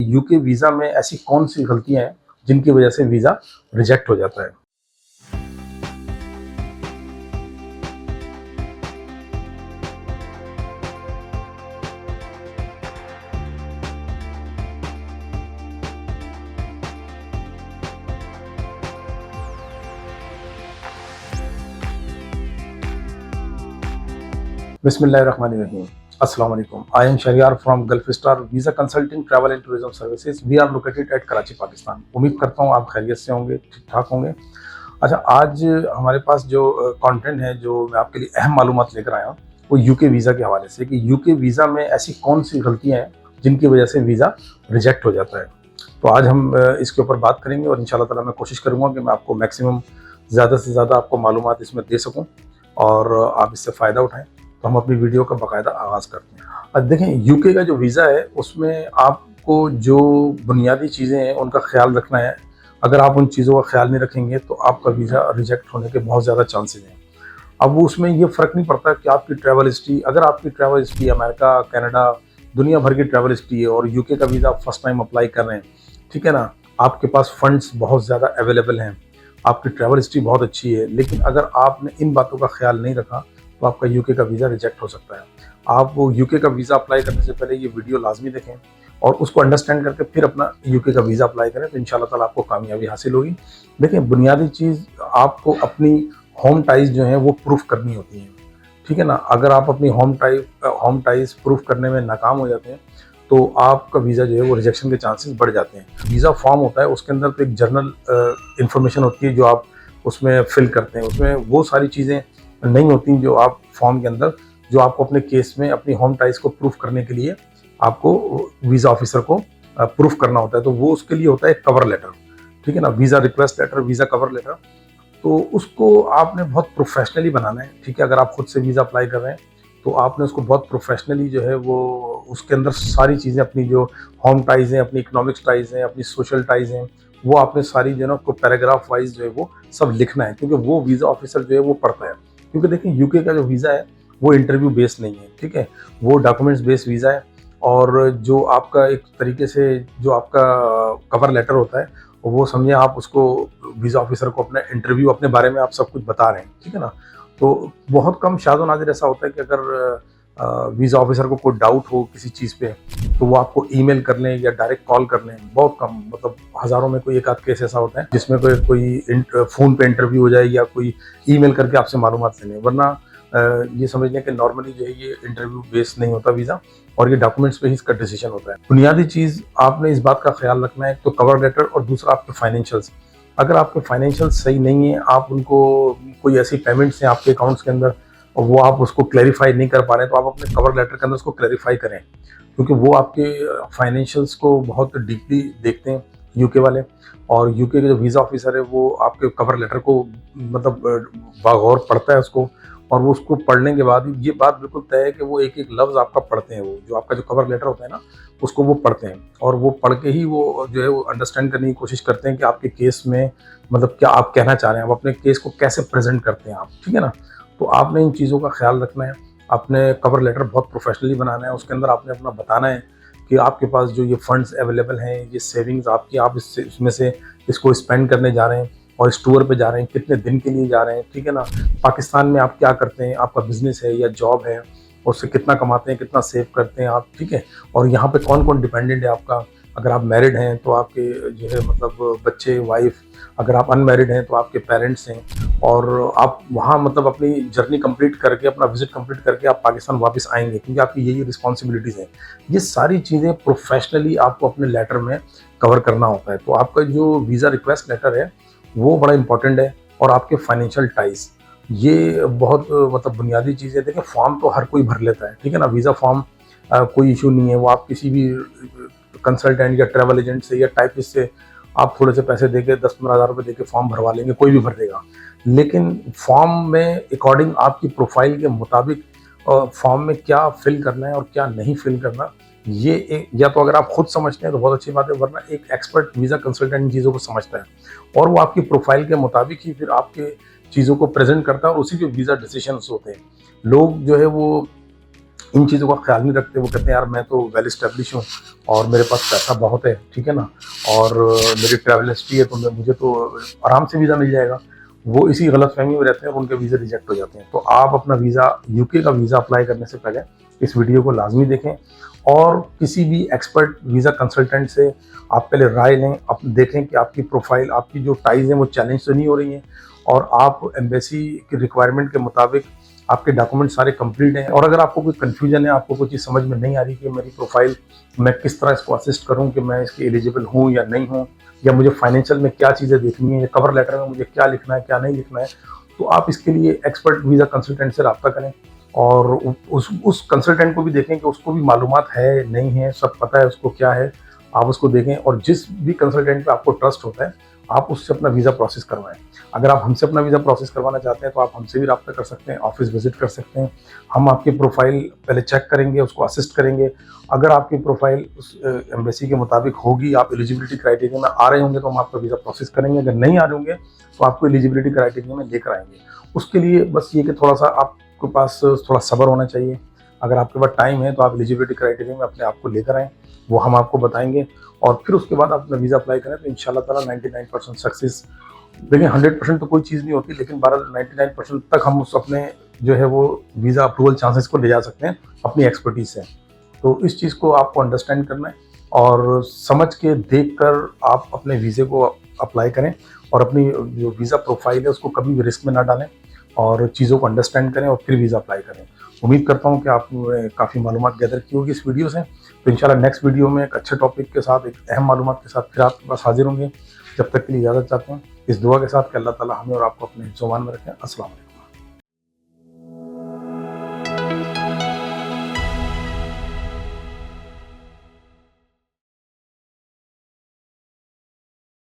UK visa में ऐसी कौन सी गलतियां हैं जिनकी वजह से वीज़ा रिजेक्ट हो जाता है। Bismillahirrahmanirrahim. Assalamu alaikum. I am Shahryar from Gulf Star Visa Consulting Travel and Tourism Services. We are located at Karachi, Pakistan. उम्मीद करता हूँ आप खैरियत से होंगे, ठीक ठाक होंगे। अच्छा, आज हमारे पास जो कंटेंट है, जो मैं आपके लिए अहम मालूमात लेकर आया हूँ, वो यूके वीज़ा के हवाले से कि यूके वीज़ा में ऐसी कौन सी गलतियाँ हैं जिनकी वजह से वीज़ा रिजेक्ट हो जाता है। तो आज हम इसके ऊपर बात करेंगे और इंशाल्लाह ताला मैं कोशिश करूँगा कि मैं आपको मैक्सिमम ज़्यादा से ज़्यादा आपको मालूमात इसमें दे सकूँ और आप इससे फ़ायदा उठाएँ। तो हम अपनी वीडियो का बाकायदा आगाज़ करते हैं। अब देखें, यूके का जो वीज़ा है उसमें आपको जो बुनियादी चीज़ें हैं उनका ख्याल रखना है। अगर आप उन चीज़ों का ख्याल नहीं रखेंगे तो आपका वीज़ा रिजेक्ट होने के बहुत ज़्यादा चांसेस हैं। अब वो उसमें ये फ़र्क नहीं पड़ता कि आपकी ट्रैवल हिस्ट्री, अगर आपकी ट्रैवल हिस्ट्री अमेरिका, कनाडा, दुनिया भर की ट्रैवल हिस्ट्री है और यूके का वीज़ा फर्स्ट टाइम अप्लाई कर रहे हैं, ठीक है ना, आपके पास फंड्स बहुत ज़्यादा अवेलेबल हैं, आपकी ट्रैवल हिस्ट्री बहुत अच्छी है, लेकिन अगर आपने इन बातों का ख्याल नहीं रखा तो आपका यूके का वीज़ा रिजेक्ट हो सकता है। आप वो यूके का वीज़ा अप्लाई करने से पहले ये वीडियो लाजमी देखें और उसको अंडरस्टैंड करके फिर अपना यूके का वीज़ा अप्लाई करें, तो इंशाल्लाह ताला आपको कामयाबी हासिल होगी। देखिए, बुनियादी चीज़ आपको अपनी होम टाइज़ जो हैं वो प्रूफ करनी होती हैं, ठीक है ना। अगर आप अपनी होम टाइज़ प्रूफ करने में नाकाम हो जाते हैं तो आपका वीज़ा जो है वो रिजेक्शन के चांसेस बढ़ जाते हैं। वीज़ा फॉर्म होता है, उसके अंदर तो एक जर्नल इन्फॉर्मेशन होती है जो आप उसमें फिल करते हैं, उसमें वो सारी चीज़ें नहीं होती जो आप फॉर्म के अंदर, जो आपको अपने केस में अपनी होम टाइज़ को प्रूफ करने के लिए आपको वीज़ा ऑफिसर को प्रूफ करना होता है। तो वो उसके लिए होता है एक कवर लेटर, ठीक है ना, visa request letter, visa cover letter. तो उसको आपने बहुत प्रोफेशनली बनाना है, ठीक है। अगर आप खुद से वीज़ा अप्लाई कर रहे हैं तो आपने उसको बहुत प्रोफेशनली जो है वो उसके अंदर सारी चीज़ें, अपनी जो होम टाइज़ हैं, अपनी इकोनॉमिक्स टाइज़ हैं, अपनी सोशल टाइज़ हैं, वो आपने सारी जो है ना उसको पैराग्राफ वाइज जो है वो सब लिखना है, क्योंकि वो वीज़ा ऑफिसर जो है वो पढ़ता है। क्योंकि देखिए, यूके का जो वीज़ा है वो इंटरव्यू बेस्ड नहीं है, ठीक है, वो डॉक्यूमेंट्स बेस्ड वीज़ा है। और जो आपका एक तरीके से जो आपका कवर लेटर होता है वो समझे आप उसको वीज़ा ऑफिसर को अपना इंटरव्यू, अपने बारे में आप सब कुछ बता रहे हैं, ठीक है ना। तो बहुत कम शाज़ व नादिर ऐसा होता है कि अगर वीज़ा ऑफिसर को कोई डाउट हो किसी चीज़ पे तो वो आपको ईमेल कर लें या डायरेक्ट कॉल कर लें। बहुत कम, मतलब हज़ारों में कोई एक आध केस ऐसा होता है जिसमें कोई फ़ोन पे इंटरव्यू हो जाए या कोई ईमेल करके आपसे मालूमात ले लें। वरना ये समझ लें कि नॉर्मली जो है ये इंटरव्यू बेस्ड नहीं होता वीज़ा, और ये डॉक्यूमेंट्स पे ही इसका डिसीजन होता है। बुनियादी चीज़ आपने इस बात का ख्याल रखना है, तो कवर लेटर, और दूसरा आपके फाइनेंशियल्स। अगर आपके फाइनेंशियल्स सही नहीं है, आप उनको कोई ऐसी पेमेंट्स हैं आपके अकाउंट्स के अंदर और वो आप उसको क्लैरिफाई नहीं कर पा रहे हैं, तो आप अपने कवर लेटर के अंदर उसको क्लैरिफाई करें, क्योंकि वो आपके फाइनेंशियल्स को बहुत डीपली देखते हैं यूके वाले। और यूके के जो वीज़ा ऑफिसर है वो आपके कवर लेटर को मतलब बागौर पढ़ता है उसको, और वो उसको पढ़ने के बाद ये बात बिल्कुल तय है कि वो एक एक लफ्ज़ आपका पढ़ते हैं। वो जो आपका जो कवर लेटर होता है ना उसको वो पढ़ते हैं, और वो पढ़ के ही वो जो है वो अंडरस्टैंड करने की कोशिश करते हैं कि आपके केस में मतलब क्या आप कहना चाह रहे हैं, आप अपने केस को कैसे प्रेजेंट करते हैं आप, ठीक है ना। तो आपने इन चीज़ों का ख्याल रखना है। आपने कवर लेटर बहुत प्रोफेशनली बनाना है, उसके अंदर आपने अपना बताना है कि आपके पास जो ये फंड्स अवेलेबल हैं, ये सेविंग्स आपकी, आप इसमें से इसको स्पेंड करने जा रहे हैं और इस टूर पे जा रहे हैं, कितने दिन के लिए जा रहे हैं, ठीक है ना। पाकिस्तान में आप क्या करते हैं, आपका बिजनेस है या जॉब है, उससे कितना कमाते हैं, कितना सेव करते हैं आप, ठीक है। और यहाँ पे कौन कौन डिपेंडेंट है आपका। अगर आप मैरिड हैं तो आपके जो है मतलब बच्चे, वाइफ, अगर आप अनमैरिड हैं तो आपके पेरेंट्स हैं, और आप वहाँ मतलब अपनी जर्नी कंप्लीट करके, अपना विजिट कंप्लीट करके आप पाकिस्तान वापस आएंगे, क्योंकि आपकी यही रिस्पॉन्सिबिलिटीज़ हैं। ये सारी चीज़ें प्रोफेशनली आपको अपने लेटर में कवर करना होता है। तो आपका जो वीज़ा रिक्वेस्ट लेटर है वो बड़ा इंपॉर्टेंट है, और आपके फाइनेंशियल टाइज, ये बहुत मतलब बुनियादी चीज़ें। देखिए, फॉर्म तो हर कोई भर लेता है, ठीक है ना, वीज़ा फॉर्म कोई इशू नहीं है। वो आप किसी भी कंसल्टेंट या ट्रैवल एजेंट से या टाइपिस्ट से आप थोड़े से पैसे देके 10-15 हज़ार रुपये देके फॉर्म भरवा लेंगे, कोई भी भर देगा। लेकिन फॉर्म में अकॉर्डिंग आपकी प्रोफाइल के मुताबिक फॉर्म में क्या फिल करना है और क्या नहीं फिल करना, ये एक, या तो अगर आप खुद समझते हैं तो बहुत अच्छी बात है, वरना एक एक्सपर्ट वीज़ा कंसल्टेंट इन चीज़ों को समझता है और वो आपकी प्रोफाइल के मुताबिक ही फिर आपके चीज़ों को प्रेजेंट करता है, और उसी के वीज़ा डिसीजंस होते हैं। लोग जो है वो इन चीज़ों का ख्याल नहीं रखते। वो कहते हैं यार मैं तो वेल एस्टेब्लिश हूँ और मेरे पास पैसा बहुत है, ठीक है ना, और मेरी ट्रैवल हिस्ट्री है, तो मुझे तो आराम से वीज़ा मिल जाएगा। वो इसी गलतफहमी में रहते हैं और उनके वीज़े रिजेक्ट हो जाते हैं। तो आप अपना वीज़ा, यूके का वीज़ा अप्लाई करने से पहले इस वीडियो को लाजमी देखें और किसी भी एक्सपर्ट वीज़ा कंसल्टेंट से आप पहले राय लें। आप देखें कि आपकी प्रोफाइल, आपकी जो टाइज़ हैं वो चैलेंज तो नहीं हो रही हैं और आप एम्बेसी की रिक्वायरमेंट के मुताबिक आपके डॉक्यूमेंट सारे कंप्लीट हैं। और अगर आपको कोई कन्फ्यूजन है, आपको कोई चीज़ समझ में नहीं आ रही कि मेरी प्रोफाइल मैं किस तरह इसको असिस्ट करूं कि मैं इसके एलिजिबल हूं या नहीं हूं, या मुझे फाइनेंशियल में क्या चीज़ें देखनी है, या कवर लेटर में मुझे क्या लिखना है क्या नहीं लिखना है, तो आप इसके लिए एक्सपर्ट वीज़ा कंसल्टेंट से रब्ता करें और उस कंसल्टेंट को भी देखें कि उसको भी मालूमात है नहीं है, सब पता है उसको क्या है। आप उसको देखें और जिस भी कंसल्टेंट पे आपको ट्रस्ट होता है आप उससे अपना वीज़ा प्रोसेस करवाएं। अगर आप हमसे अपना वीज़ा प्रोसेस करवाना चाहते हैं तो आप हमसे भी रब्ता कर सकते हैं, ऑफिस विजिट कर सकते हैं। हम आपकी प्रोफाइल पहले चेक करेंगे, उसको असिस्ट करेंगे। अगर आपकी प्रोफाइल उस एम्बेसी के मुताबिक होगी, आप एलिजिबिलिटी क्राइटेरिया में आ रहे होंगे तो हम आपका वीज़ा प्रोसेस करेंगे। अगर नहीं आ रहे होंगे तो आपको एलिजिबिलिटी क्राइटेरिया में लेकर आएंगे। उसके लिए बस ये कि थोड़ा सा आपके पास थोड़ा सब्र होना चाहिए। अगर आपके पास टाइम है तो आप एलिजिबिलिटी क्राइटेरिया में अपने आप को लेकर आएँ, वो हम आपको बताएंगे और फिर उसके बाद आप अपना वीज़ा अप्लाई करें तो इंशाल्लाह ताला 99% सक्सेस। देखिए 100% तो कोई चीज़ नहीं होती, लेकिन 99% तक हम उस अपने जो है वो वीज़ा अप्रूवल चांसेस को ले जा सकते हैं अपनी एक्सपर्टीज से। तो इस चीज़ को आपको अंडरस्टैंड करना है और समझ के देख कर आप अपने वीज़े को अप्लाई करें और अपनी जो वीज़ा प्रोफाइल है उसको कभी भी रिस्क में ना डालें और चीज़ों को अंडरस्टैंड करें और फिर वीज़ा अप्लाई करें। उम्मीद करता हूँ कि आपने काफ़ी मालूमात गैदर की होगी इस वीडियो से। तो इंशाल्लाह नेक्स्ट वीडियो में एक अच्छे टॉपिक के साथ, एक अहम मालूमात के साथ फिर आपके पास हाजिर होंगे। जब तक के लिए इजाज़त चाहते हैं इस दुआ के साथ कि अल्लाह ताला हमें और आपको अपने हिफ्ज़-ओ-मान में रखें। अस्सलाम वालेकुम।